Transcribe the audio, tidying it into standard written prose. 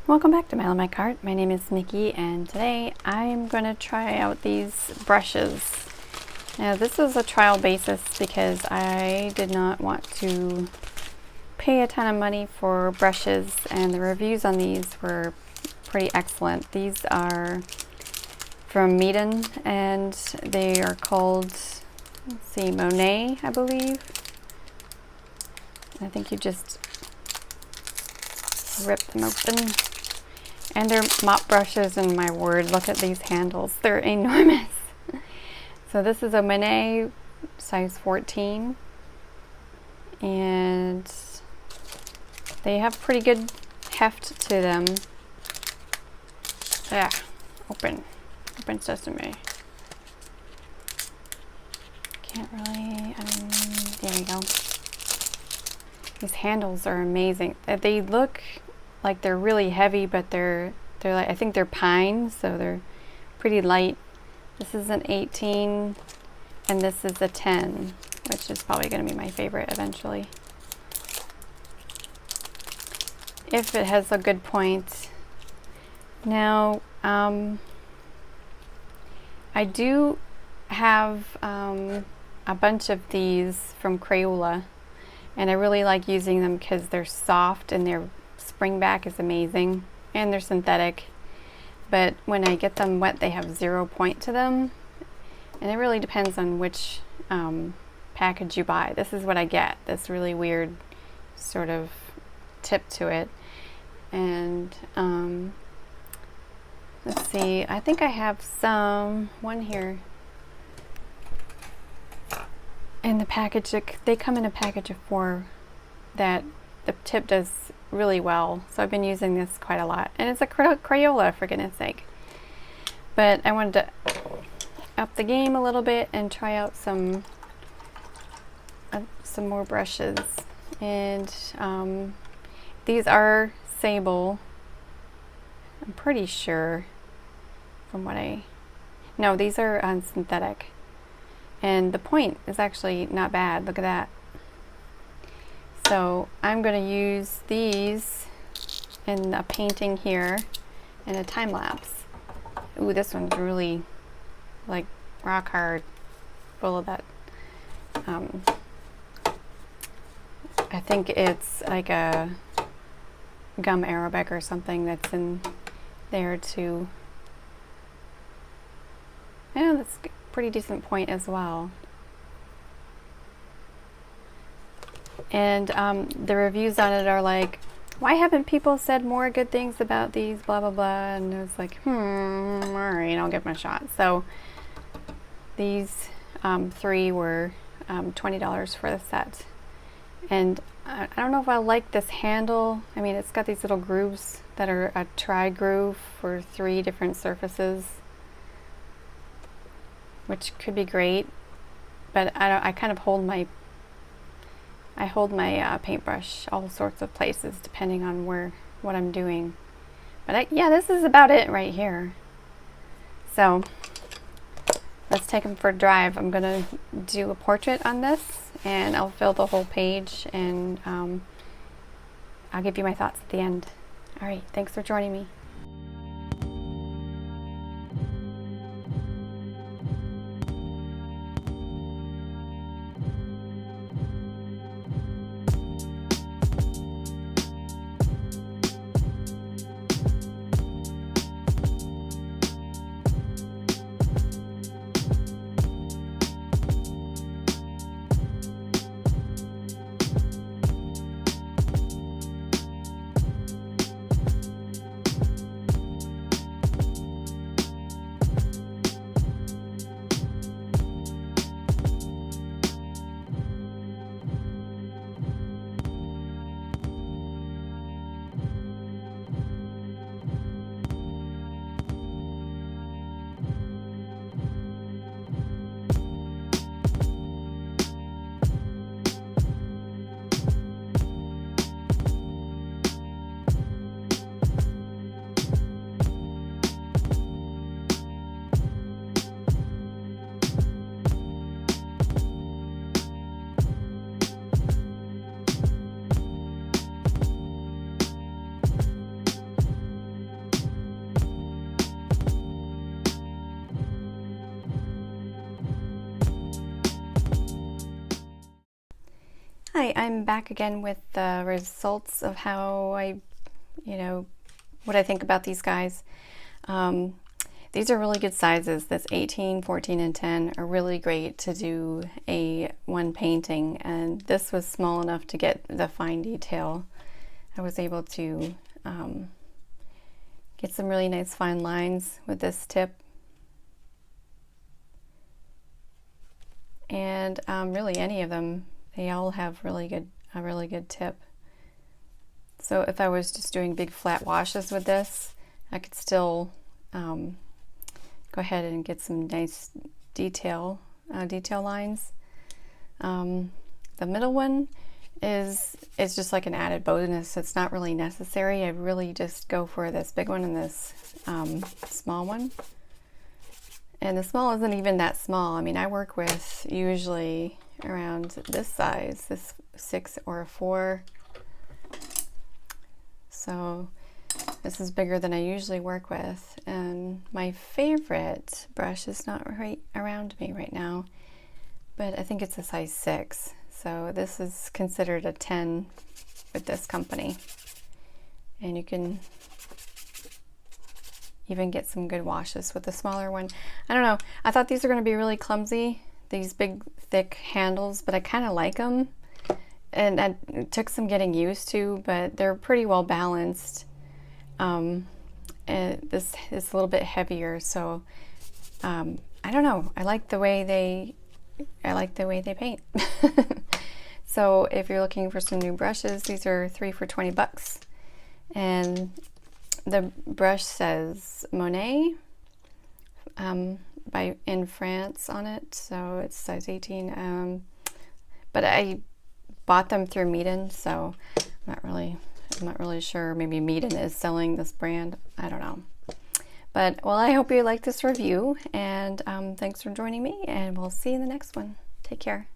Welcome back to My Cart. My name is Mikki, and today I'm going to try out these brushes. Now this is a trial basis because I did not want to pay a ton of money for brushes, and the reviews on these were pretty excellent. These are from MEEDEN, and they are called, let's see, Monet, I believe. I think you just rip them open. And they're mop brushes, and my word, look at these handles. They're enormous. So this is a Monet size 14. And they have pretty good heft to them. Yeah, open sesame. Can't really, there we go. These handles are amazing. They look like they're really heavy, but they're like, I think they're pine, so they're pretty light. This is an 18 and this is a 10, which is probably going to be my favorite eventually, if it has a good point. Now I do have a bunch of these from Crayola, and I really like using them because they're soft and their spring back is amazing, and they're synthetic. But when I get them wet, they have 0 point to them, and it really depends on which package you buy. This is what I get, this really weird sort of tip to it. And let's see, I think I have one here in the package. They come in a package of 4 that the tip does really well, so I've been using this quite a lot, and it's a Crayola, for goodness sake. But I wanted to up the game a little bit and try out some more brushes, and these are sable, I'm pretty sure, from what no, these are synthetic, and the point is actually not bad. Look at that. So I'm going to use these in a painting here and a time lapse. Ooh, this one's really like rock hard, full of that. I think it's like a gum arabic or something that's in there too. Yeah, that's a pretty decent point as well. And the reviews on it are like, why haven't people said more good things about these, blah blah blah, and I was like, alright, I'll give them a shot. So these 3 were $20 for the set, and I don't know if I like this handle. I mean, it's got these little grooves that are a tri-groove for 3 different surfaces, which could be great, but I kind of hold my paintbrush all sorts of places depending on what I'm doing. But yeah, this is about it right here. So let's take them for a drive. I'm gonna do a portrait on this, and I'll fill the whole page, and I'll give you my thoughts at the end. All right, thanks for joining me. Hi, I'm back again with the results of how what I think about these guys. These are really good sizes. This 18, 14, and 10 are really great to do one painting, and this was small enough to get the fine detail. I was able to get some really nice fine lines with this tip. And really any of them, they all have a really good tip. So if I was just doing big flat washes with this, I could still go ahead and get some nice detail lines. The middle one is just like an added bonus. It's not really necessary. I really just go for this big one and this small one. And the small isn't even that small. I mean, I work with usually around this size, this 6 or a 4. So this is bigger than I usually work with. And my favorite brush is not right around me right now, but I think it's a size 6. So this is considered a 10 with this company. And you can even get some good washes with the smaller one. I don't know, I thought these were going to be really clumsy, these big thick handles, but I kind of like them, and it took some getting used to, but they're pretty well balanced. And this is a little bit heavier, so I don't know, I like the way they paint. So if you're looking for some new brushes, these are 3 for $20, and the brush says Monet in France on it, so it's size 18. But I bought them through MEEDEN, so I'm not really sure. Maybe MEEDEN is selling this brand. I don't know. But well, I hope you like this review, and thanks for joining me, and we'll see you in the next one. Take care.